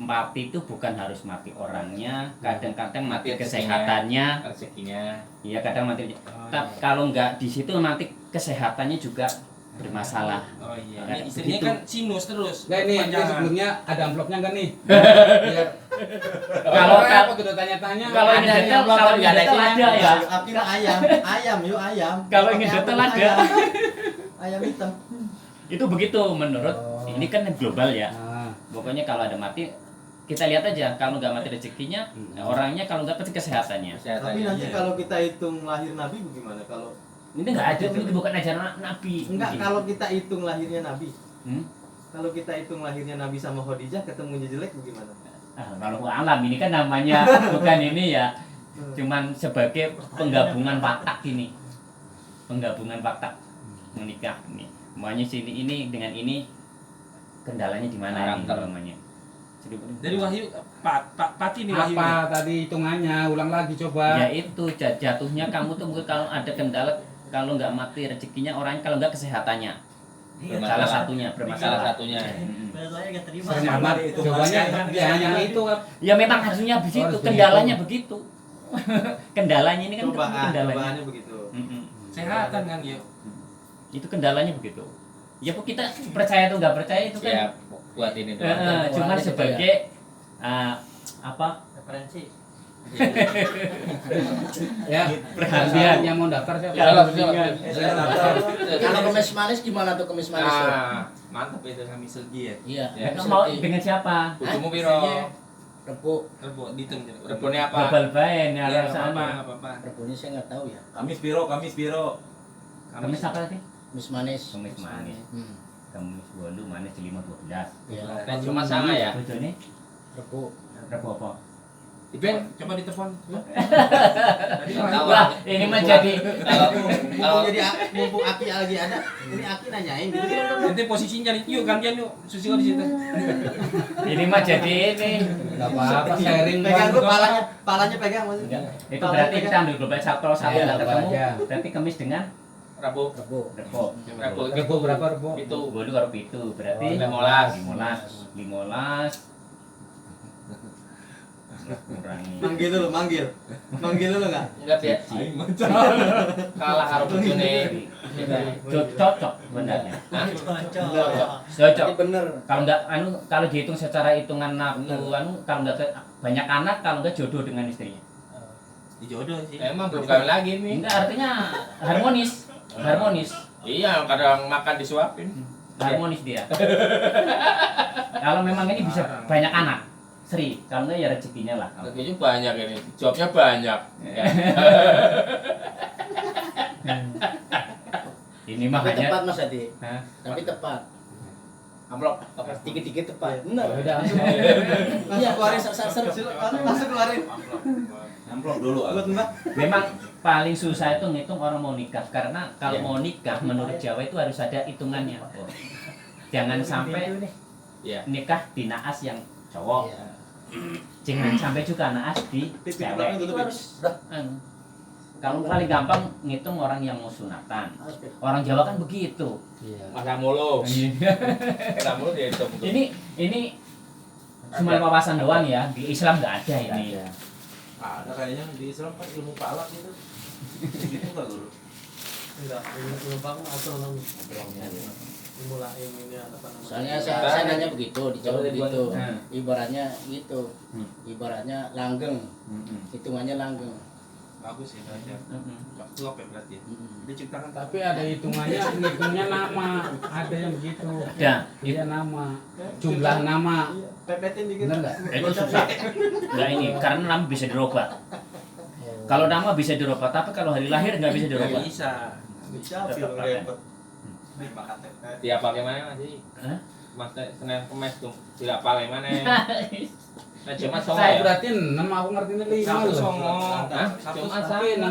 mati itu bukan harus mati orangnya, kadang-kadang mati kesehatannya, rezekinya. iya kadang mati. Kalau nggak di situ nanti kesehatannya juga bermasalah. Oh iya. Nah, Ini istrinya begitu. kan sinus terus. Nah ini Panjangan. sebelumnya ada amplopnya kan nih? Biar Kalau apa gitu tanya-tanya. kalau ingin Ada detail, yang kalau belum ingin detail ada ya. Aki mah ayam, ayam. Kalau ingin Pakai detail apa? ada. Ayam. Ayam hitam. Itu begitu menurut ini kan global ya. Nah, Pokoknya kalau ada mati kita lihat aja, kalau nggak mati rezekinya, orangnya, kalau nggak pasti kesehatannya. Tapi nanti kalau kita hitung lahir Nabi bagaimana? Kalau Ini nggak ada, itu bukan ajaran Nabi. enggak, Mungkin. kalau kita hitung lahirnya Nabi. Hmm? Kalau kita hitung lahirnya Nabi sama Khadijah ketemunya jelek bagaimana? Kalau alam ini kan namanya bukan ini ya, cuman sebagai penggabungan watak ini, penggabungan watak menikah ini. Makanya sini ini dengan ini kendalanya di mana ini Karakter. namanya. Dari Wahyu Pati nih Wahyu. apa tadi hitungannya? Ulang lagi coba. Ya itu jatuhnya kamu tuh mungkin kalau ada kendala, kalau nggak mati rezekinya, orangnya kalau nggak kesehatannya. Salah satunya Salah bermasalah. satunya. Sering amat jawabannya ya yang itu kan. Ya memang harusnya begitu, Harus kendalanya begitu. Kendalanya ini kan kendalanya. Cobaannya begitu. Mm-mm. Sehatan kan ya. Itu kendalanya begitu. Ya bu, kita percaya atau nggak percaya itu kan Ya buat ini doang. cuman sebagai apa referensi. Ya, perhatian. yang mau daftar siapa? Kalau kemis manis gimana tuh kemis manis? tuh? Mantap itu kami selgi ya. Iya. Ya. Kamu mau dengan siapa? Bukumu piro? Rebo. Rebo dihitung. Rebonya apa? Babal baen ya Ya, rasanya. apa-apa. Rebonya saya nggak tahu ya. Kamis biro. Kamu siapa tadi? Kemis manis. Kemis manis. Hmm. Kemis bolu manis 5-12. Iya. Dan cuma sama ya. Bojone Rebo. rebo apa? Ben, coba ditelepon. Wah, ini mah jadi Kalau jadi mumpung Aki lagi ada, ini Aki nanyain gitu kan. nanti posisinya nih, yuk gantian yuk. Susilo di situ. ini mah jadi ini. Enggak apa-apa sharing Pegang Bang. tuh palanya pegang maksudnya. Itu berarti kita ambil global satu satu Iya, nggak ketemu. aja. Berarti kemis dengan Rabu. Rebo. rebo. Rebo berapa rebo? Itu. Bolu karo pitu berarti Oh, 15. Kurangi. Manggil dulu, manggil dulu nggak? Enggak ya. Kalah karo bojone. Cocok sebenarnya. Cocok. Cocok. Ini bener. Kalau nggak kalau dihitung secara hitungan nafsu kalau nggak banyak anak, kalau nggak jodoh dengan istrinya. Di jodoh sih. Emang belum kawin lagi nih. Enggak, artinya harmonis. Harmonis. Iya, kadang makan disuapin. Harmonis dia. Kalau memang ini bisa banyak anak. Seri, kalau enggak ya rezekinya lah. Rezekinya banyak ini, jobnya banyak. Ya. Ini Tapi makanya tepat Mas Adi. Hah? Tapi tepat. Amplop. Dikit-dikit tepat. Bener. Beda. Iya, keluarin langsung keluarin. Amplop dulu. Buat Mbak. memang paling susah itu ngitung orang mau nikah, karena kalau Iya. mau nikah menurut Jawa itu harus ada hitungannya. Jangan sampai Iya. nikah di naas yang cowok. Iya. Jangan sampai juga naas di Titik cewek. belakang Itu dulu, harus kalau paling gampang ngitung orang yang mau sunatan. Harus, Beb. Orang Jawa kan begitu. Iya. Masa mulu. Masa mulu dia hitung. Ini cuma wawasan doang ya. Di Islam nggak ada ini. Ada kayaknya di Islam kan ilmu palak gitu. Gitu enggak dulu. Enggak, ini bang astronomi. Dimulai ini apa namanya? Soalnya saya nanya begitu, di Jawa begitu. Hmm. Ibaratnya gitu. Ibaratnya langgeng. Mm-mm. Hitungannya langgeng. Bagus itu aja. Mm-mm. Waktu apa berarti ya? Diciptakan Tapi ada hitungannya, ngitungnya nama. Ada yang begitu. Ya, Iya nama. Jumlah nama. Pepetin dikit. Bener nggak? itu susah. Nggak ini, karena nama bisa dirubah. Kalau nama bisa dirubah, tapi kalau hari lahir nggak bisa dirubah. Nggak bisa. Bisa film repot. Tiap pakai mana masih? Hah? Mas Senin Kemis tuh tidak pakai mana? Nah cuma songo Saya ya. berarti 6, aku ngerti ini 5 Sabtu loh. songo. Hah? Cuma Tapi 6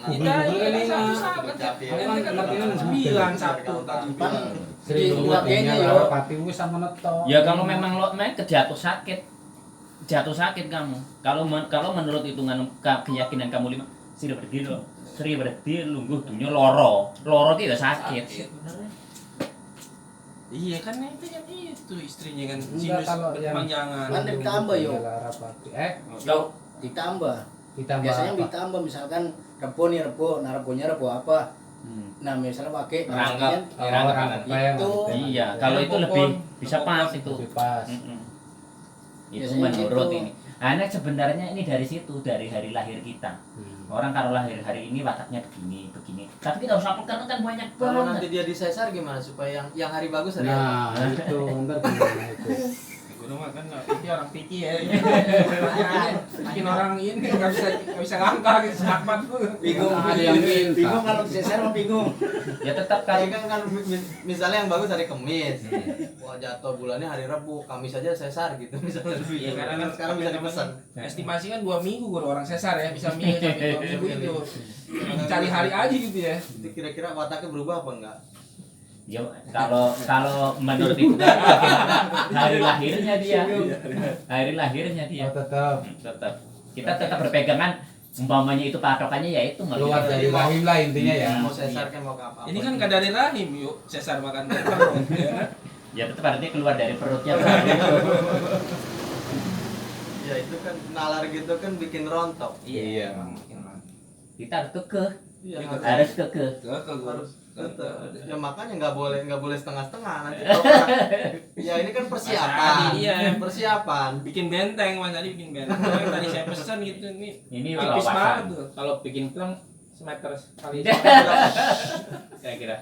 Kita ini Sabtu 5. sahabat. Aku kan ngerti ini 9 Sabtu. Pan Sri di buat kayaknya ini yo. Pati wis sama neto. Ya kalau memang lo jatuh sakit kamu. Kalau menurut hitungan keyakinan kamu 5, Sri berarti lo. Sri berarti lungguh dunia loro. Loro itu ya sakit. Iya kan itu istrinya kan Enggak, sinus kalau yang- berkepanjangan. Kan ditambah yo. Tahu Ditambah. Ditambah Biasanya apa? ditambah misalkan rebo nih rebo, nah rebonya rebo apa? Nah misalnya pakai Rangkap. Rangkap. itu. Iya, kalau itu lebih bisa pas itu. Lebih pas. Itu Biasanya menurut gitu. ini. Nah, sebenarnya ini dari situ, dari hari lahir kita. Orang kalau lahir hari ini wataknya begini, begini. Tapi kita harus upload karena kan banyak Kalau banget. nanti dia disesar gimana supaya yang hari bagus hari apa? Nah, itu bentar gimana itu. Gue mah kan ini orang picky ya. Bikin orang ini nggak bisa ngangkat gitu sakmat tuh. Bingung. Ada yang minta. Bingung kalau diseser mah bingung. Ya tetap Kayak kalau kan misalnya yang bagus hari Kamis. Wah jatuh bulannya hari Rabu, Kamis aja sesar gitu misalnya. Iya, karena Kan sekarang bisa dipesan. Estimasi kan 2 minggu kalau orang sesar ya bisa minggu sampai 2 minggu itu. Cari hari aja gitu ya. Itu kira-kira wataknya berubah apa enggak? ya kalau menurut itu kan bagaimana hari lahirnya dia. Hari lahirnya dia. Oh, tetap Tetap kita tetap berpegangan umpamanya itu patokannya ya itu keluar dari rahim lah intinya ya. Mau sesar kan mau ke apa? Ini kan nggak dari rahim yuk sesar makan telur. ya tetap artinya keluar dari perutnya. Ya itu kan nalar gitu kan bikin rontok. Iya. Kita harus kekeh, Iya, harus kekeh. harus tetap. Ya makanya nggak boleh setengah-setengah nanti kalau ya ini kan persiapan. Iya. Persiapan. Bikin benteng mas tadi bikin benteng. Tadi saya pesan gitu nih. Ini Tipis banget wawasan. tuh. Kalau bikin film semeter kali saya kira.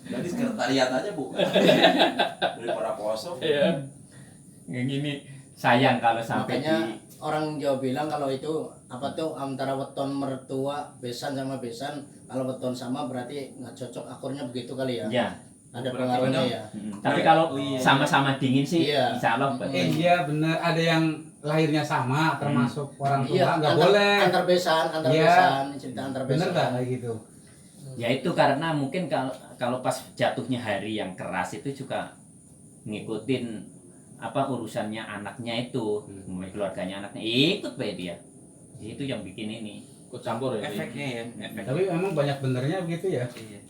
Jadi sekretariat aja bu. Daripada kosong. Iya. Yang gini sayang kalau sampai Makanya di orang Jawa bilang kalau itu apa tuh antara weton mertua besan sama besan, kalau weton sama berarti nggak cocok akurnya begitu kali ya. ya. Ada Berarti pengaruhnya benar. ya. Tapi kalau Oh, iya. sama-sama dingin sih, Iya. insya Allah betul. Iya bener, ada yang lahirnya sama termasuk orang tua nggak boleh. Antar besan, Iya. cerita antar Bener besan. nggak kayak gitu? Ya itu karena mungkin kalau pas jatuhnya hari yang keras itu juga ngikutin apa urusannya anaknya itu, keluarganya anaknya ikut bae dia. Itu yang bikin ini. Ikut campur ya. Efeknya ya. Efek. Tapi emang banyak benernya begitu ya. Iya.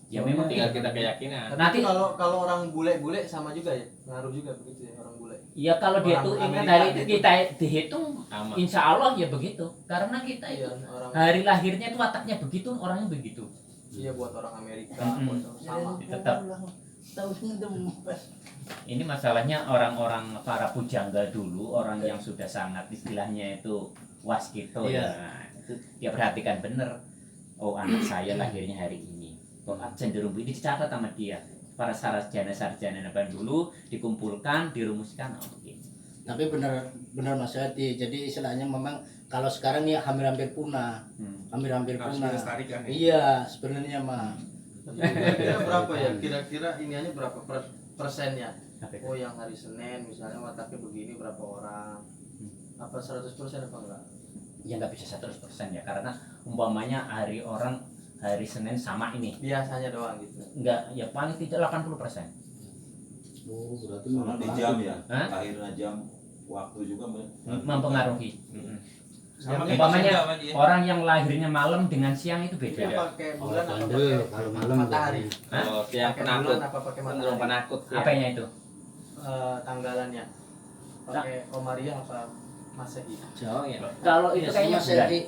Ya memang Tinggal tinggal kita keyakinan. Tapi Nanti- kalau orang bule-bule sama juga ya, ngaruh juga begitu ya orang bule. ya kalau dia tuh Orang ingat Amerika hari itu gitu. kita dihitung Sama. insya Allah ya begitu. Karena kita itu Iya, orang hari lahirnya itu wataknya begitu, orangnya begitu. iya buat orang Amerika, Mm-mm. buat orang sama. Tetap. Ini masalahnya orang-orang para pujangga dulu, orang yang sudah sangat istilahnya itu waskito Iya. ya. Itu dia perhatikan bener. Oh anak saya lahirnya hari ini. Oh cenderung ini dicatat sama dia. Para sarjana depan dulu dikumpulkan, dirumuskan. Oh begini. Tapi benar Mas Hadi. Jadi istilahnya memang kalau sekarang ya hampir-hampir punah. Hampir-hampir Harus punah. dilestarikan ya. Iya, sebenarnya mah. Kira-kira berapa ya? Kira-kira iniannya berapa persennya? Apa itu? Oh yang hari Senin misalnya wataknya begini berapa orang? Apa 100% apa enggak? Ya nggak bisa 100% ya karena umpamanya hari Senin sama ini. Biasanya doang gitu. Enggak, ya paling tidak 80%. Oh berarti Soalnya di jam ya, Hah? akhirnya jam waktu juga Mempengaruhi. Sama Ya, kayak umpamanya Sunda, Pak, dia. orang yang lahirnya malam dengan siang itu Ini beda. pakai Oh, bulan apa bandel pakai kalau malam matahari? Kalau yang Pakai penakut, bulan apa pakai cenderung matahari? penakut ya. Apanya itu? Tanggalannya. Pakai Komariah apa Masehi? Jauh ya. Kalau itu Ya, kayaknya Mas bulan. Hadi.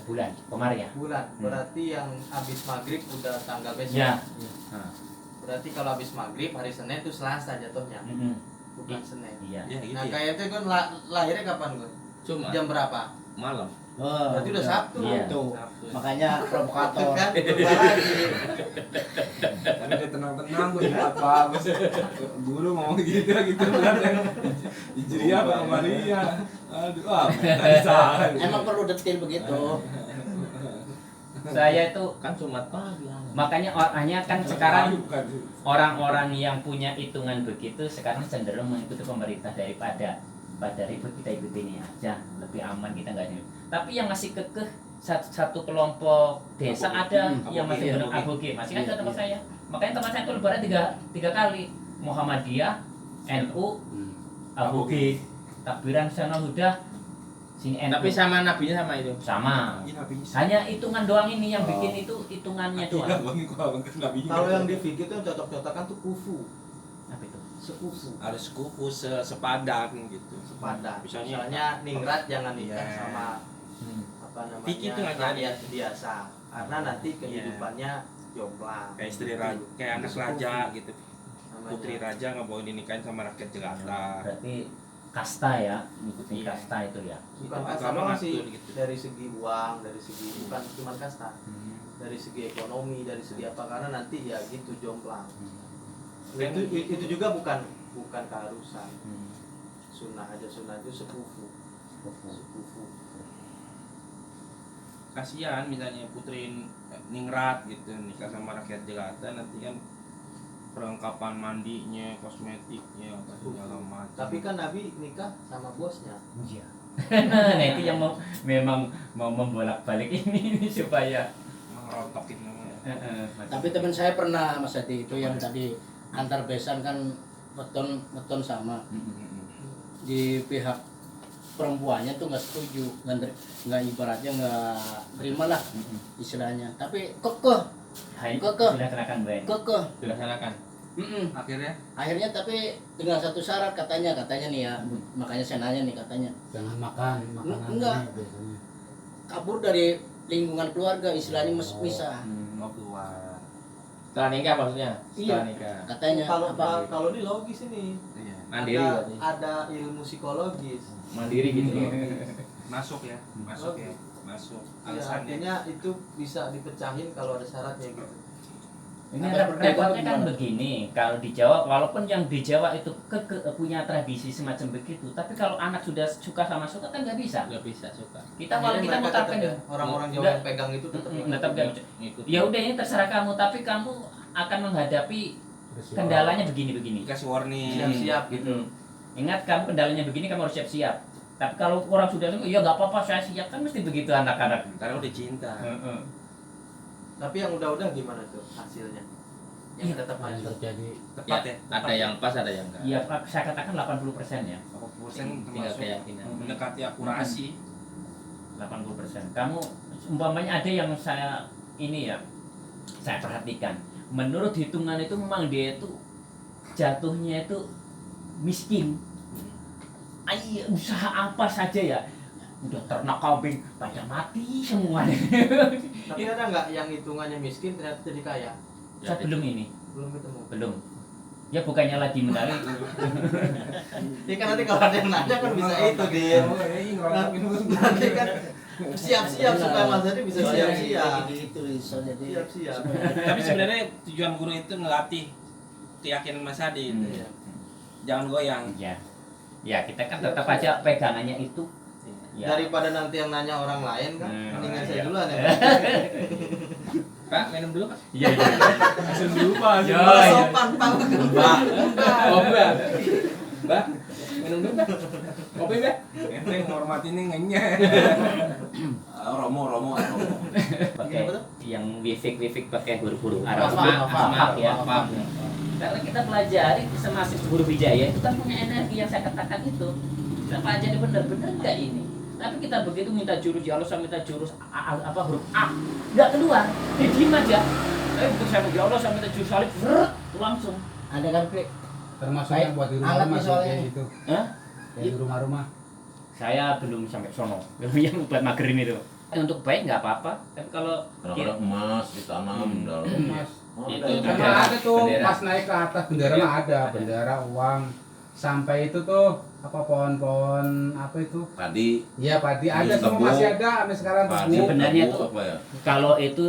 Bulan, Komariah. Bulan. Berarti yang habis maghrib udah tanggal besok. Ya. Berarti kalau habis maghrib hari Senin itu Selasa jatuhnya, bukan Senin. Iya. Ya gitu Nah ya. kayak itu kan lahirnya kapan Gun? Cuma Jam berapa? malam. Oh, Berarti udah Sabtu. Iya. Tuh. Sabtu. Makanya provokator. Kan berubah lagi. Kan udah tenang-tenang gue tempat bagus. Guru ngomong gitu benar. Hijriah apa Maria. Aduh, tadi salah. Emang perlu detail begitu. Saya itu Kan Jumat pagi. makanya orangnya kan sekarang Bukan. orang-orang yang punya hitungan begitu sekarang cenderung mengikuti pemerintah daripada ribut kita ikut ini aja lebih aman kita nggak ini. Tapi yang masih kekeh satu kelompok desa ada yang masih benar aboge masih kan Iya, ada tempat iya. saya. Makanya tempat saya itu lebaran tiga kali Muhammadiyah, NU, aboge, takbiran sana udah sini NU. Tapi sama nabinya sama itu. sama. Iya, Nabi Isa. Hanya hitungan doang ini yang bikin itu hitungannya Iya, doang. Bang, kok Nabi Isa. Kalau yang di fikih itu yang cocok-cocokan tuh kufu. sepupu harus kupu sepadan gitu. sepadan. Misalnya- Misalnya ningrat jangan nikah Iya. sama apa namanya Tiki tuh nggak jadi. rakyat biasa karena nanti kehidupannya jomplang. Kayak istri raja, kayak anak raja gitu. Namanya. Putri raja nggak boleh dinikahin sama rakyat jelata. Berarti kasta ya, ngikutin Iya. kasta itu ya. Bukan Agama kasta doang sih, ngatur gitu. dari segi uang, dari segi bukan cuma kasta, dari segi ekonomi, dari segi apa karena nanti ya gitu jomplang. Itu juga bukan keharusan. Sunnah aja, sunnah itu sepupu. Kasihan misalnya putri ningrat gitu nikah sama rakyat jelata, nanti kan perlengkapan mandinya, kosmetiknya, apa segala macam. Tapi kan Nabi nikah sama bosnya. Iya. Nah itu yang memang mau membolak-balik ini supaya ngerontokin namanya. Tapi teman saya pernah Mas Adi itu yang tadi antar besan kan weton sama di pihak perempuannya tuh nggak setuju, nggak ibaratnya nggak terima lah istilahnya. Tapi kekeh Hai, Kekeh. silakan Bang. kekeh. Dilaksanakan. Akhirnya tapi dengan satu syarat katanya nih ya, makanya saya nanya nih katanya Jangan makan makanan Enggak. ini biasanya. kabur dari lingkungan keluarga istilahnya misah Mau keluar. Setelah nikah maksudnya? Iya. nikah. katanya Kalau apa kalau ini logis ini. Iya. Mandiri berarti. Ada ilmu psikologis. Mandiri gitu. Masuk ya, masuk ya, masuk. Ya, Alasannya. artinya itu bisa dipecahin kalau ada syaratnya gitu. Ini Ada repotnya kan gimana? begini, kalau di Jawa, walaupun yang di Jawa itu punya tradisi semacam begitu, tapi kalau anak sudah suka sama suka kan nggak bisa. Nggak bisa suka. Kita kalau kita mau terapkan tetap ya, orang-orang Jawa Nggak. yang pegang itu tetap tetap nggak bisa. Ngikut. Ya udah ini terserah kamu, tapi kamu akan menghadapi Berisiko. kendalanya begini-begini. Dikasih warning. siap-siap gitu. Ingat kamu kendalanya begini, kamu harus siap-siap. Tapi kalau orang sudah ya nggak apa-apa saya siap, kan mesti begitu anak-anak. Karena udah cinta. Tapi yang udah-udah gimana tuh hasilnya? Yang Iya. tetap Yang maju. terjadi Tepat ya. Ada yang pas, ada yang enggak. Iya, saya katakan 80% ya. 80% Tinggal termasuk keyakinan. mendekati akurasi. 80%. Kamu umpamanya ada yang saya ini ya, saya perhatikan. Menurut hitungan itu memang dia itu jatuhnya itu miskin. Usaha apa saja ya, udah ternak kambing pada mati semuanya. Tapi ada nggak yang hitungannya miskin ternyata jadi kaya? Saya belum ini, Belum ketemu. belum. Ya bukannya lagi menarik. Ya kan nanti kalau ada yang nanya kan bisa itu dia. Nanti kan siap-siap supaya Mas Adi bisa siap-siap. itu bisa jadi Siap-siap. Tapi sebenarnya tujuan guru itu ngelatih keyakinan Mas Adi. Itu. Iya. Jangan goyang. Ya, ya kita kan tetap aja pegangannya itu. Ya. Daripada nanti yang nanya orang lain kan, mendingan saya iya. duluan ya. Pak, minum dulu Pak. Iya, iya. Langsung lupa. Yo, Kalau iya. sopan Pak. Mbak. Oh, Mbak. Mbak, minum dulu Mbak. Kopi Mbak. Ente ngormatinnya ngenyek. Romo. Pakai yang wifik pakai huruf-huruf Arab. Wafak ya. Kalau kita pelajari semasif huruf hijaya itu kan punya energi yang saya katakan itu. Kita pelajari benar-benar enggak ini. Tapi kita begitu minta jurus ya Allah, saya minta jurus apa huruf A, enggak keluar. Dia diam aja. Tapi begitu saya ya Allah, saya minta jurus alif, langsung. ada kan Pi? termasuk Baik, yang buat di anget rumah nih soalnya. kayak gitu. Hah? Kayak di rumah-rumah. Saya belum sampai sono. Yang buat magerin itu. Untuk baik nggak apa-apa. Tapi kalau Kadang-kadang emas ditanam dalam. Emas. Oh, Itu ada. Karena Bendera. ada tuh Bendera. pas naik ke atas bendera mah ada, bendera, uang, sampai itu tuh apa pohon-pohon apa itu? Padi. Iya padi ada, Tebu. semua masih ada sampai sekarang Padi. tebu. Sebenarnya tebu, tuh apa ya? kalau itu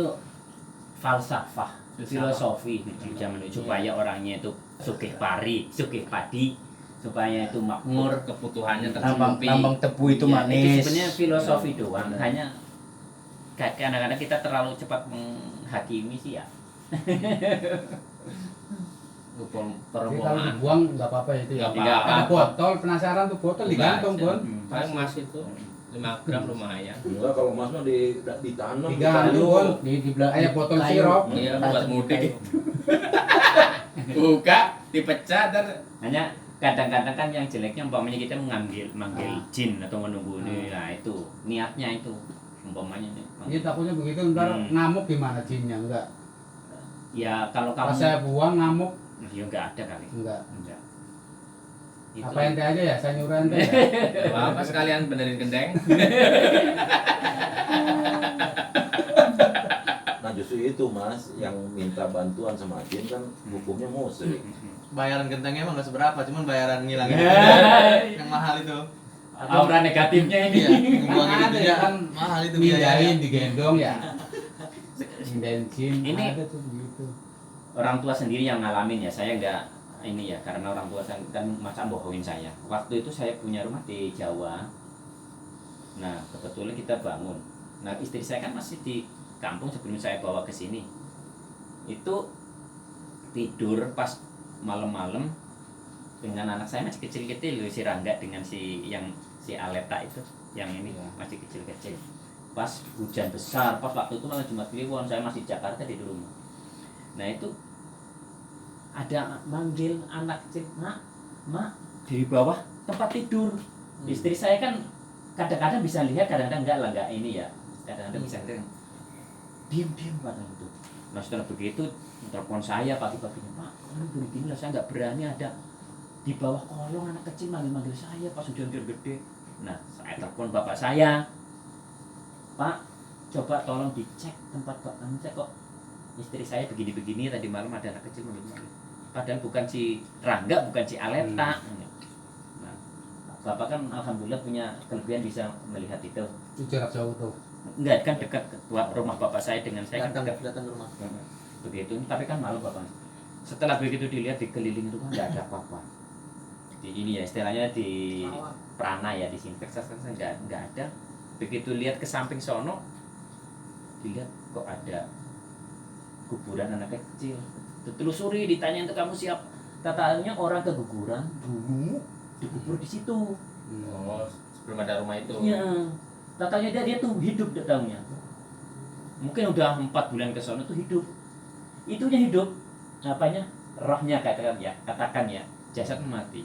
falsafah, filosofi di zaman itu supaya orangnya itu sugih pari, sugih padi, supaya itu makmur. Kebutuhannya Lambang tercukupi. tebu itu Ya, manis. Itu sebenarnya filosofi doang. Hanya kadang-kadang kita terlalu cepat menghakimi sih ya. Jadi kalau Perhubungan. dibuang nggak apa-apa itu ya. Nggak apa-apa. Ada botol, penasaran tuh botol digantung Bon. Paling emas itu 5 gram lumayan. Enggak, kalau emas mah ditanam. Digantung Bon. Di belakang Kayak botol sirup. Iya, buat mudik. Buka, dipecah dan Hanya kadang-kadang kan yang jeleknya umpamanya kita manggil jin atau menunggu ini, nah itu niatnya itu umpamanya nih. Iya takutnya begitu ntar ngamuk gimana jinnya enggak. Ya kalau Pas kamu saya buang ngamuk ya enggak ada kali. enggak. Enggak. Itu. Apa ente aja ya, sayuran teh ya? Apa sekalian benerin gendeng? Nah justru itu mas, yang minta bantuan sama Jin kan hukumnya musrik. Bayaran gentengnya emang nggak seberapa, cuman bayaran ngilangin yang mahal itu. Aura negatifnya ini. Iya, ngebuangin Ada itu ya ya kan mahal itu mindahin biayanya. digendong ya. Bensin Ini- ada tuh gitu. Orang tua sendiri yang ngalamin ya, saya nggak ini ya, karena orang tua saya kan masa bohongin saya. Waktu itu saya punya rumah di Jawa. Nah, kebetulan kita bangun. Nah, istri saya kan masih di kampung sebelum saya bawa ke sini. Itu tidur pas malam-malam dengan anak saya masih kecil-kecil, si Rangga dengan si Aleta itu, yang ini masih kecil-kecil. Pas hujan besar, pas waktu itu malam Jumat Kliwon, saya masih di Jakarta di rumah. Nah itu ada manggil anak kecil, mak di bawah tempat tidur. Istri saya kan kadang-kadang bisa lihat, kadang-kadang enggak ini ya, kadang-kadang bisa lihat. Diam katanya itu. Nah setelah begitu telepon saya pagi-paginya, Pak, kamu begini lah, saya nggak berani ada di bawah kolong anak kecil manggil saya pas hujan gede. Nah saya telepon bapak saya, Pak, coba tolong dicek tempat Pak kamu, cek kok istri saya begini-begini, tadi malam ada anak kecil manggil. Padahal bukan si Rangga, bukan si Aleta. Nah, Bapak kan alhamdulillah punya kelebihan bisa melihat itu. Itu jarak jauh tuh. Enggak, kan dekat ke rumah Bapak saya dengan saya kan dekat. Datang ke rumah. Begitu, tapi kan malu Bapak. Setelah begitu dilihat di keliling rumah nggak ada apa-apa. Di ini ya istilahnya di prana ya, disinfektan nggak ada. Begitu lihat ke samping sono, dilihat kok ada kuburan anak kecil. Ditelusuri, ditanya itu kamu siapa? Katanya orang keguguran dulu dikubur di situ. Oh, sebelum ada rumah itu. Iya. Katanya dia tuh hidup datangnya. Mungkin udah 4 bulan ke sana tuh hidup. Itunya hidup. Apanya? Rohnya katakan ya. Jasad mati.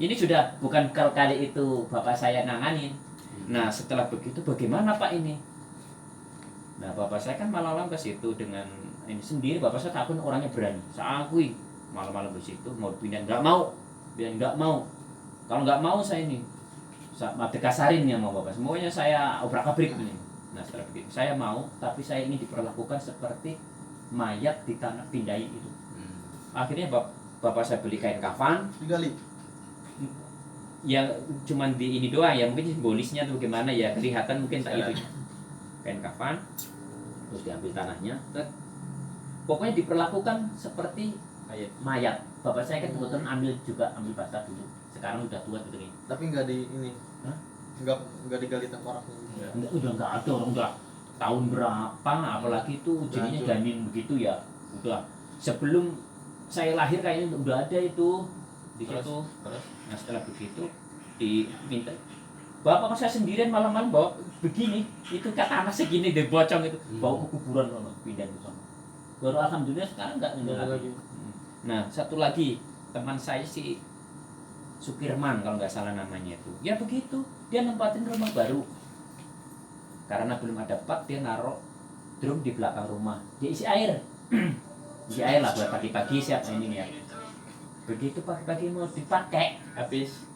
Ini sudah bukan kali itu bapak saya nanganin. Nah, setelah begitu bagaimana Pak ini? Nah, bapak saya kan malam-malam ke situ dengan ini sendiri. Bapak saya takut orangnya berani. Saya akui malam-malam ke situ mau pindah nggak mau. Bilang nggak mau. Kalau nggak mau saya ini dikasarin ya mau bapak. Semuanya saya obrak-abrik ini. Nah, setelah begitu saya mau, tapi saya ingin diperlakukan seperti mayat di tanah pindahin itu. Akhirnya bapak saya beli kain kafan. Digali. Ya cuman di ini doang ya, mungkin simbolisnya tuh gimana ya, kelihatan mungkin tak itu. Kain kafan, terus diambil tanahnya. Pokoknya diperlakukan seperti mayat. Bapak saya kan kebetulan ambil basah dulu. Sekarang udah tua gitu nih. Tapi nggak di ini. Hah? Nggak digali tengkoraknya. Udah nggak ada orang, udah tahun berapa, apalagi itu jadinya Hancur. janin begitu ya. Udah sebelum saya lahir kayaknya udah ada itu di situ. Nah setelah begitu diminta, bapak saya sendirian malam-malam bawa begini, itu ke tanah segini deh bocong itu, bawa ke kuburan loh, pindah ke sana. Baru alhamdulillah sekarang nggak lagi. Nah satu lagi teman saya si Sukirman kalau nggak salah namanya itu, ya begitu dia nempatin rumah baru karena belum ada pot, dia naruh drum di belakang rumah, dia isi air isi air lah buat pagi-pagi siap ini ya. Begitu pagi-pagi mau dipakai habis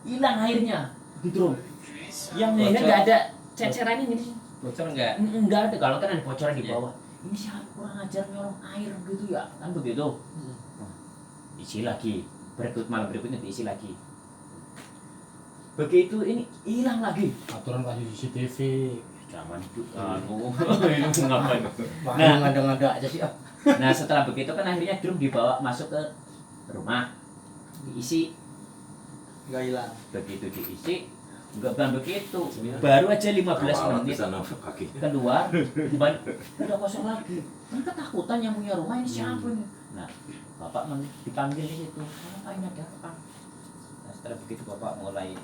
hilang airnya di drum, yang akhirnya nggak ada ceceran ini, Bocor enggak? nggak ada. Kalau kan ada bocoran di bawah, ini siapa kurang ajar nyolong air gitu ya kan begitu. Nah, isi lagi, malam berikutnya diisi lagi. Begitu ini hilang lagi. Aturan kasih CCTV. Zaman itu ini ngapain? Nah, ngada-ngada aja sih. Nah setelah begitu kan akhirnya drum dibawa masuk ke rumah, diisi. Nggak hilang. Begitu diisi, bukan begitu, baru aja 15 menit Sana kaki. keluar, udah kosong lagi. Kan ketakutan yang punya rumah, ini siapa ini? Nah bapak dipanggil di situ, apa ini ada apa? Nah setelah begitu bapak mulai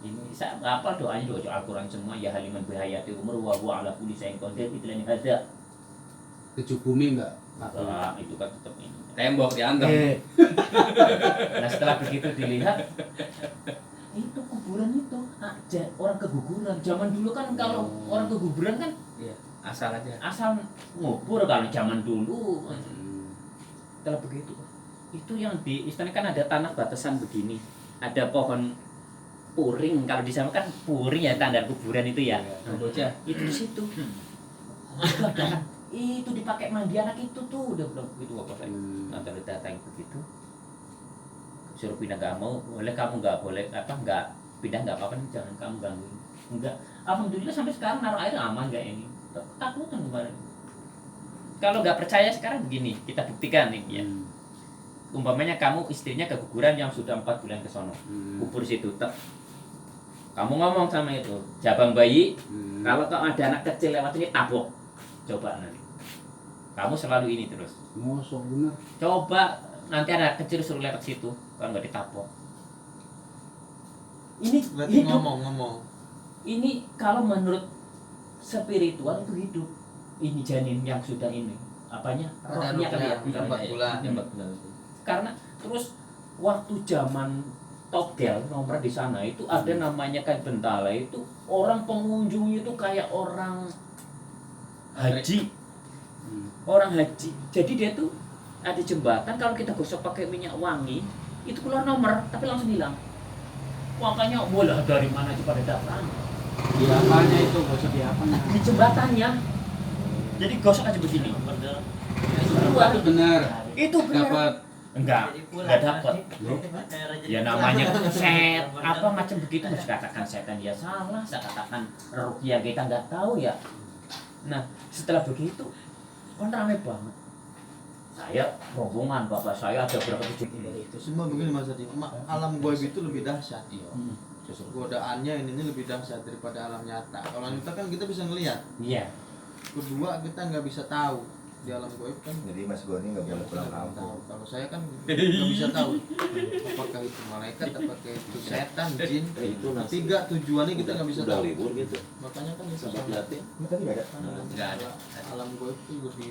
ini apa doanya, doa Al-Quran semua, ya haliman bihayati umur wa huwa ala kulli syai'in qadir, itu yang ada. Tujuh bumi enggak? Nah, itu kan tetap ini. Tembok diantem. Nah setelah begitu dilihat, itu kuburan itu aja orang keguguran. Zaman dulu kan kalau orang keguguran kan Asal aja. asal ngubur kalau zaman dulu. Setelah begitu itu yang di istilahnya kan ada tanah batasan begini. ada pohon puring, kalau di sana kan puring ya, tanda kuburan itu ya. Bocah. Itu di situ. Itu ada anak, itu dipakai mandi anak itu tuh, udah bilang begitu apa saya. Nanti datang begitu. Suruh pindah, nggak mau, boleh kamu nggak boleh apa nggak pindah nggak apa-apa, jangan kamu gangguin. Enggak. Alhamdulillah sampai sekarang naruh air aman nggak ini. Takutan kemarin. Kalau nggak percaya sekarang begini, kita buktikan nih ya. Umpamanya kamu istrinya keguguran yang sudah 4 bulan ke sono, kubur situ, kamu ngomong sama itu jabang bayi, kalau ada anak kecil lewat ini tabok, coba nanti kamu selalu ini terus, Mosok bener. coba nanti anak kecil suruh lewat situ, kalau nggak ditabok. Ini Berarti hidup, ngomong. ini kalau menurut spiritual itu hidup. Ini janin yang sudah ini apanya, Ada rohnya rupiah, kelihatan. 4 bulan. Karena terus waktu zaman Togel nomor di sana itu ada namanya kayak Bentala, itu orang pengunjungnya itu kayak orang haji, orang haji. Jadi dia tuh ada jembatan, kalau kita gosok pakai minyak wangi itu keluar nomor tapi langsung hilang. Makanya bola dari mana aja pada datang Di apanya itu, gosok di apanya? di jembatannya. Jadi gosok aja begini. Itu bener. Itu benar. Dapat Enggak dapat. Ya namanya set apa macam begitu, harus katakan setan dia salah, saya katakan ruqyah kita nggak tahu ya. Nah setelah begitu kan ramai banget. Saya rombongan bapak saya ada berapa tujuh Itu semua begini Mas Adi. Alam goib itu lebih dahsyat. Godaannya ininya lebih dahsyat daripada alam nyata. Kalau nyata kan kita bisa ngelihat. Iya. Kedua kita nggak bisa tahu di alam goib kan. Jadi Mas Goni nggak boleh pulang kampung. Tahu. Kalau saya kan nggak bisa tahu apakah itu malaikat, apakah itu setan, jin. Itu nasi. Tiga tujuannya kita nggak bisa Udah tahu. libur gitu. Makanya kan itu Sempat sama. liatin. Ini tadi nggak ada. Nggak ada. Alam goib itu lebih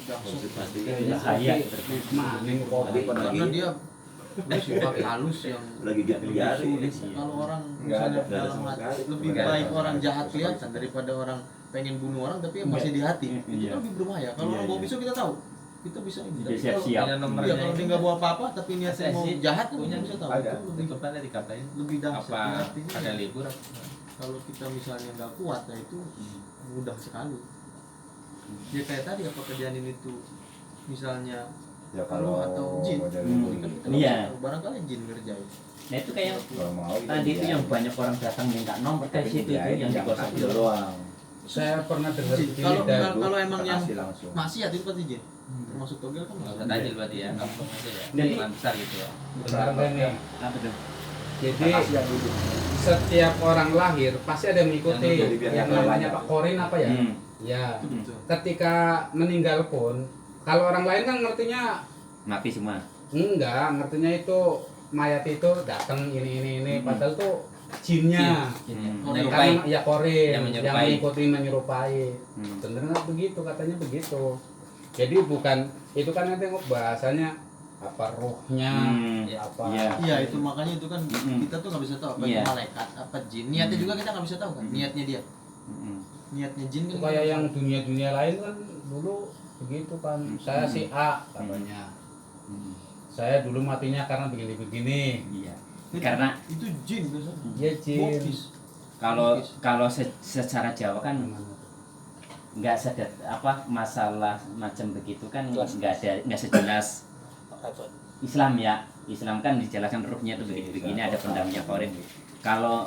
dahsyat. Pasti. Bahaya. maning kok. Tadi pernah Karena lagi dia bersifat halus yang lagi jari. kalau orang Nggak ada, misalnya nggak ada dalam sama hati sekali. lebih Nggak ada baik sama orang sekali. jahat kelihatan daripada orang pengen bunuh orang tapi masih di hati itu Iya. kan lebih berbahaya. Kalau Iya, orang bawa iya. pisau kita tahu kita bisa ini. Dia Tapi kalau siap-siap. Punya nomornya iya, kalau dia nggak bawa apa-apa tapi niatnya mau SSI jahat kan punya, kita bisa tahu. ada. Itu lebih Tempatnya dikatain lebih dahsyat. apa Artinya ada libur kalau kita misalnya nggak kuat ya itu mudah sekali. Ya kayak tadi apakah janin itu misalnya Ya kalau atau jin model Hmm. kan kita Iya. nggak tahu. Barangkali jin ngerjain. Nah itu kayak kalau mau kita tadi itu lihat. yang banyak orang datang minta nomor Tapi dari situ tuh dibiayain yang yang digosok kecil dulu. doang. Saya pernah dengar Jin. begini Kalau dan kalau emang yang Kasih langsung. maksiat itu pasti jin. Termasuk togel kan nggak maksiat. usah tajil berarti ya, kampung aja ya. Jadi- Bukan besar gitu ya. benar nih. Apa tuh? Jadi Kasih yang dulu. setiap orang lahir pasti ada yang mengikuti Yang dulu, biar yang nggak namanya banyak. Pak Korin apa ya? Hmm. Ya. Betul. Ketika meninggal pun kalau orang lain kan ngertinya Mati semua. enggak, ngertinya itu mayat itu datang ini padahal tuh jinnya. Hmm. Menyerupai. Karena ya Korin Yang yang menyerupai. mengikuti menyerupai. Hmm. Bener nggak begitu, katanya begitu. Jadi bukan itu kan nanti bahasanya apa ruhnya Hmm. apa Iya. Iya itu makanya itu kan Mm-mm. kita tuh nggak bisa tahu apa Iya. itu malaikat apa jin. Niatnya juga kita nggak bisa tahu kan. Mm-mm. Niatnya dia. Hmm. Niatnya jin itu kan. kayak yang dunia-dunia lain kan dulu begitu kan. Saya si A katanya. Hmm. Saya dulu matinya karena begini-begini. Iya. Itu- Karena itu jin biasanya. Dia jin. Bopis. kalau secara Jawa kan Gimana tuh? nggak sedet apa masalah macam begitu kan nggak sejelas Islam ya. Islam kan dijelaskan ruhnya itu begini ada pendamnya Korin. Kalau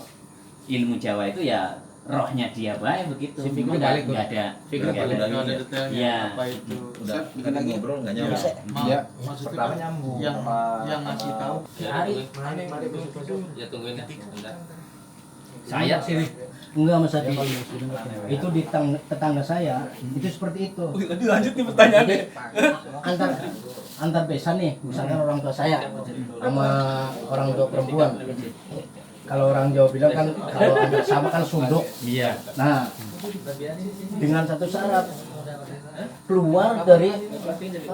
ilmu Jawa itu ya rohnya dia baik begitu. Si Fikri Cuma balik, nggak ada Fikri nggak balik. ada- Nggak ada detailnya Iya. apa itu. Udah kita ngobrol nggak nyampe. Iya. Maksudnya Pertama kan nyambung yang sama- yang ngasih sama- tahu. Ya, Hari tungguin. Ya tungguin ya. Bentar. saya sini. Enggak Mas Adi. Itu di tetangga saya itu seperti itu. Tadi lanjut nih pertanyaannya. Antar besan nih, misalkan orang tua saya sama orang tua perempuan. Kalau orang Jawa bilang kan kalau antar sama kan sunduk. iya Nah, dengan satu syarat keluar dari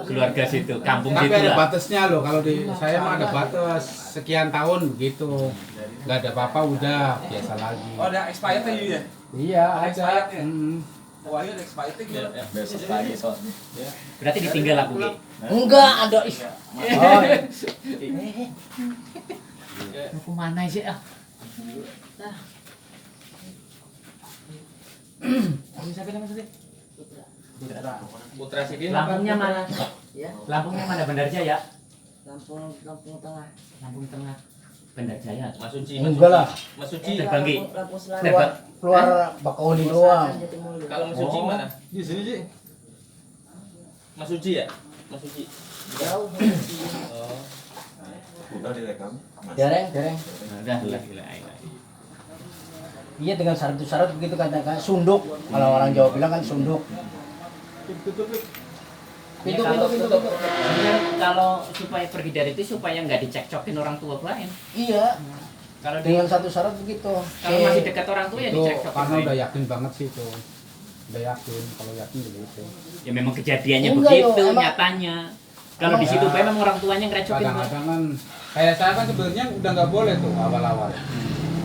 keluarga situ kampung Tapi situ ada lah. batasnya loh, kalau di saya mah ada batas sekian tahun begitu. Nggak ada apa-apa udah biasa lagi. Oh, ada expired tadi ya? Iya ada. expirednya? Mm. Wah, iya ada expired gitu. Besok pagi so. Berarti ditinggal aku Ki. enggak ada Mau kemana sih ah? Siapa nama tadi? Putra Sidin. Lampungnya mana? Ya, Lampungnya mana? Bandar Jaya. Lampung Tengah. Lampung Tengah. Bandar Jaya. Mas Suci. Enggak lah. Mas Suci. Terbanggi. Lampung Selatan. Terbang. Keluar Bakauheni doang. Jatimulyo. Kalau Mas Suci Oh. mana? Di sini sih. Mas Suci ya? Mas Suci. Jauh. Oh. Udah direkam. Mas. Dereng. Udah gila. Iya dengan syarat begitu kan sunduk. Kalau orang Jawa bilang kan sunduk. Ya, Pintu. Sebenarnya kalau supaya pergi dari itu supaya nggak dicekcokin orang tua lain. Iya. Kalau Dengan satu syarat begitu. kalau masih dekat orang tua ya Itu dicekcokin. karena lain. udah yakin banget sih itu. Udah yakin, kalau yakin begitu. Ya memang kejadiannya Enggak, begitu yo, emang- nyatanya. Kalau di Emang situ ya. memang orang tuanya ngerecokin. Kadang-kadang kan kayak saya kan sebenarnya udah nggak boleh tuh awal-awal.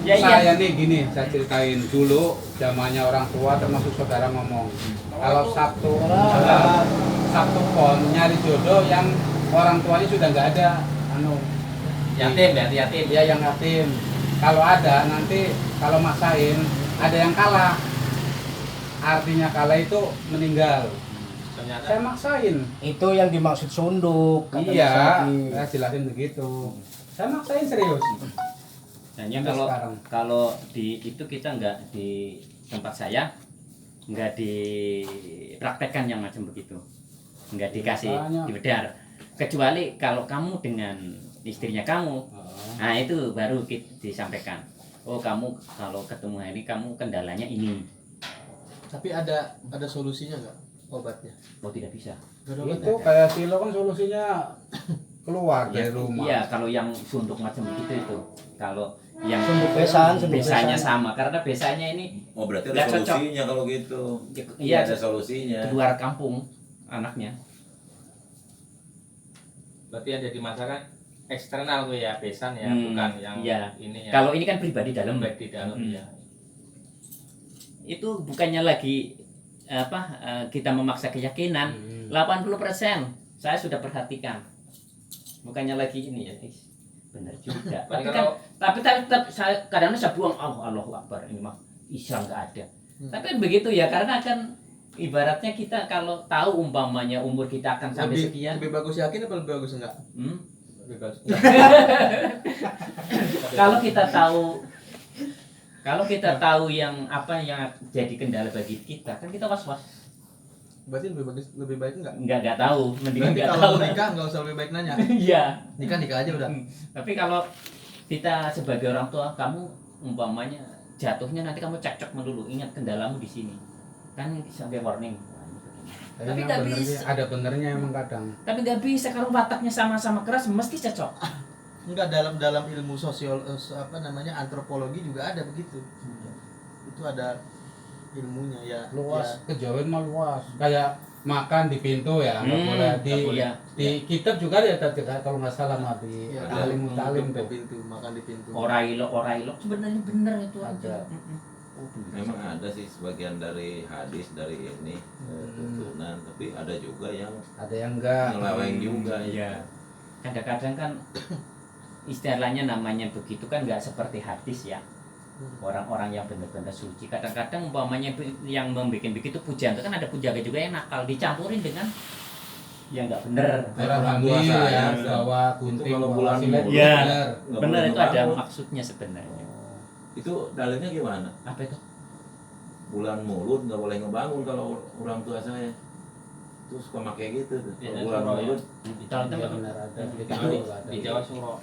Ya Saya iya. nih gini, saya ceritain dulu zamannya orang tua termasuk saudara ngomong. Kalau Sabtu Pon nyari jodoh yang orang tuanya sudah nggak ada, Yatim berarti yatim. dia yang yatim. Kalau ada nanti kalau maksain ada yang kalah. Artinya kalah itu meninggal. Ternyata Saya maksain. Itu yang dimaksud sunduk. kata Mas Iya, Adi. saya jelasin begitu. Saya maksain serius. Hanya Sampai kalau sekarang. kalau di itu kita nggak di tempat saya nggak dipraktekkan yang macam begitu, nggak dikasih Makanya. dibedar. Kecuali kalau kamu dengan istrinya kamu, nah itu baru disampaikan. Oh kamu kalau ketemu ini kamu kendalanya ini. Tapi ada solusinya nggak obatnya? Oh tidak bisa. Nggak ada Itu obatnya. kayak Silo kan solusinya keluar dari rumah. Iya kalau yang suntuk macam begitu itu. Kalau yang Sunduk besan, besanya sama karena besanya ini Oh berarti Nggak ada cocok. solusinya kalau gitu. iya Ada solusinya. di luar kampung anaknya. berarti yang jadi masalah eksternal tuh ya, besan ya, bukan yang iya. ini ya. Kalau ini kan pribadi dalam. baik di dalam Hmm. ya. Itu bukannya lagi kita memaksa keyakinan. 80% saya sudah perhatikan. Bukannya lagi ini ya, guys. Benar juga. Tapi Tapi kan kalau- tapi saya kadang-kadang saya buang Allahu Akbar ini mah Islam nggak ada. Tapi kan begitu ya karena kan ibaratnya kita kalau tahu umpamanya umur kita akan sampai sekian. Lebih bagus yakin apa lebih bagus enggak? Hmm? Lebih bagus. Kalau kita tahu yang apa yang jadi kendala bagi kita kan kita was-was. Berarti lebih baik enggak? Nggak tahu, mendingan Berarti nggak kalau tahu. nikah enggak usah lebih baik nanya. Iya. Nikah aja udah. Tapi kalau kita sebagai orang tua, kamu umpamanya jatuhnya nanti kamu cekcok melulu, ingat kendalamu di sini. Kan sampai warning. Tapi Tapi nggak bisa. ada benernya emang kadang. Tapi nggak bisa kalau wataknya sama-sama keras mesti cocok. Enggak dalam ilmu antropologi juga ada begitu. Itu ada ilmunya ya. Luas, kejauhan mah luas. Kayak makan di pintu ya, nggak boleh di nggak boleh. di kitab juga ada kalau nggak salah mah di Ya, alim mutalim di tuh. pintu, makan di pintu. Orailo sebenarnya benar itu aja. Memang ada sih sebagian dari hadis dari ini tuntunan, tapi ada juga yang Ada yang enggak. nyeleweng juga ya. Iya. Kadang-kadang kan istilahnya namanya begitu kan nggak seperti hadis ya. Orang-orang yang benar-benar suci kadang-kadang umpamanya yang membuat begitu pujian itu kan ada pujaga juga yang nakal dicampurin dengan yang nggak benar. Merah Orang hamil tua saya, ya, Ustaz. bawa Itu gunting, kalau bawa bulan silet, mulut, Iya. bener. nggak Benar boleh itu ada ngebangun. maksudnya sebenarnya. Itu dalilnya gimana? Apa itu? Bulan mulut nggak boleh ngebangun kalau orang tua saya. Terus suka pakai gitu tuh. Iya, Kalau bulan suro ya. mulut Kalau itu Iya, benar ada. Di Jawa Suro.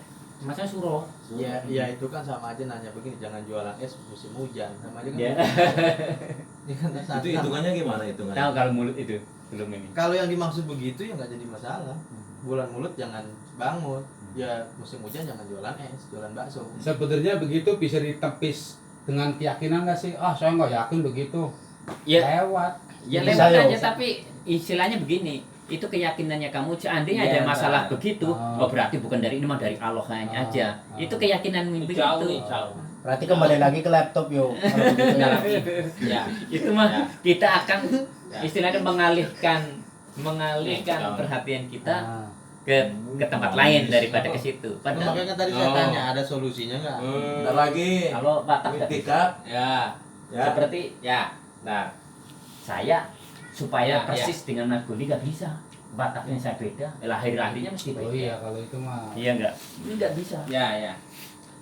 masa suruh. Ya, ya itu kan sama aja nanya begini, jangan jualan es musim hujan. Sama aja kan. Ya. Ini kan itu sama. hitungannya gimana hitungannya? Tahu kalau mulut itu belum ini. Kalau yang dimaksud begitu ya nggak jadi masalah. Bulan mulut jangan bangun. Ya musim hujan jangan jualan es, jualan bakso. Sebenarnya begitu bisa ditepis dengan keyakinan nggak sih? Ah, saya nggak yakin begitu. Ya, Lewat. ya Bisa, lewat yo. aja tapi istilahnya begini. Itu keyakinannya kamu seandainya Iya, ada masalah Pak. begitu, Oh. oh berarti bukan dari ini mah dari Allah hanya aja. Oh. Itu keyakinan mimpi Jauh itu. nih, jauh. Berarti kembali lagi ke laptop yo. Kalau begitu. Ya. Itu mah Ya. kita akan istilahnya mengalihkan Ya. perhatian kita Ah. ke tempat lain daripada ke situ. Nah, Padahal makanya tadi saya tanya ada solusinya nggak? Bentar lagi. kalau Batak nggak bisa. Tikap. Ya. Ya. Seperti ya. Nah, Saya supaya Ya, persis dengan Nagoni nggak bisa. Bataknya saya beda, lahir-lahirnya mesti beda. Oh iya, kalau itu mah. Iya nggak? Ini nggak bisa. ya.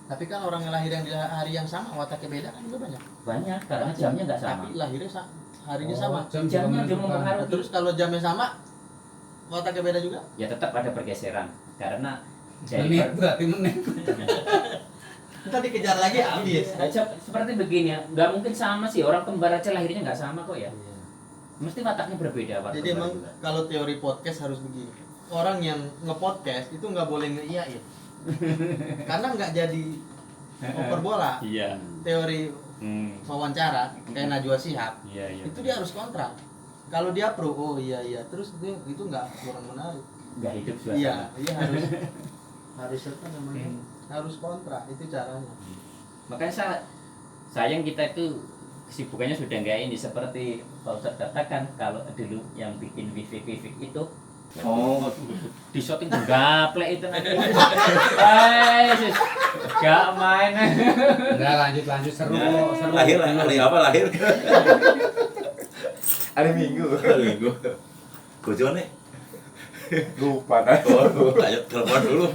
Tapi kan orang yang lahir yang di hari yang sama wataknya beda kan juga banyak. Banyak karena jamnya nggak sama. Tapi lahirnya harinya Oh, sama. jam juga Jamnya menentukan. cuma mempengaruhi. Terus kalau jamnya sama wataknya beda juga. Ya tetap ada pergeseran karena Menit berarti menit. Kita dikejar lagi habis. Nah, seperti begini ya, nggak mungkin sama sih, orang kembar aja lahirnya nggak sama kok ya. Mesti wataknya berbeda waktu Jadi kembar emang juga. kalau teori podcast harus begini. Orang yang nge-podcast itu nggak boleh ngeiyain. Karena nggak jadi oper bola. Iya. Teori wawancara kayak Najwa Shihab Iya, iya. itu dia harus kontra. Kalau dia pro, oh iya terus itu nggak kurang menarik. Nggak hidup suasana. Iya harus apa namanya? Harus kontra, itu caranya. Makanya sayang kita itu kesibukannya sudah nggak ini seperti Pak Ustadz katakan kalau dulu yang bikin wifi itu di shooting gaplek itu nanti. Gak main. Udah lanjut seru seru. Lahir hari apa lahir? Hari Minggu. Hari Minggu. Kujone. Lupa kan. Oh, ayo telepon dulu.